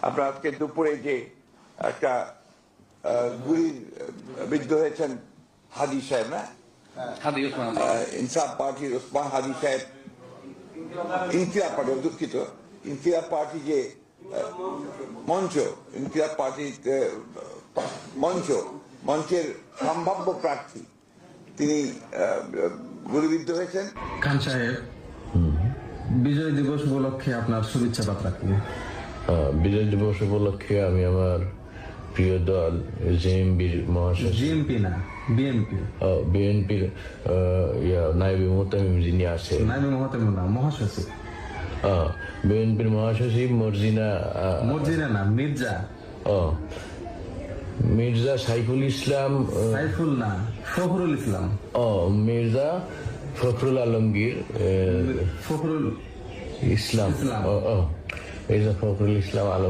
আপনার আজকে দুপুরে যে একটা গুলির বিদ্ধ হয়েছেন হাদি সাহেব, না হাদি ওসমান ইনসাফ পার্টির ওসমান হাদি সাহেব, ইনকিলাব পার্টি, দুঃখিত, ইনকিলাব পার্টি যে মঞ্চ, ইনকিলাব পার্টির মঞ্চের সম্ভাব্য প্রার্থী, তিনি গুলিবিদ্ধ হয়েছেন। খান সাহেব, বিজয় দিবস উপলক্ষে আপনার শুভেচ্ছা বার্তা কি? বিজয় দিবস উপলক্ষে আমি আমার প্রিয় দল জেএমবির মহাসচিব, জিএমপি না বিএনপি, বিএনপির নায়েবে মোহতামিম যিনি আছেন, নাইবে মহতামিম মহাসচিব, বিএনপির মহাসচিব মর্জিনা না মির্জা, মির্জা সাইফুল ইসলাম, সাইফুল না ফখরুল ইসলাম, মির্জা ফখরুল আলমগীর, ফখরুল ইসলাম, মির্জা ফখরুল ইসলাম আলম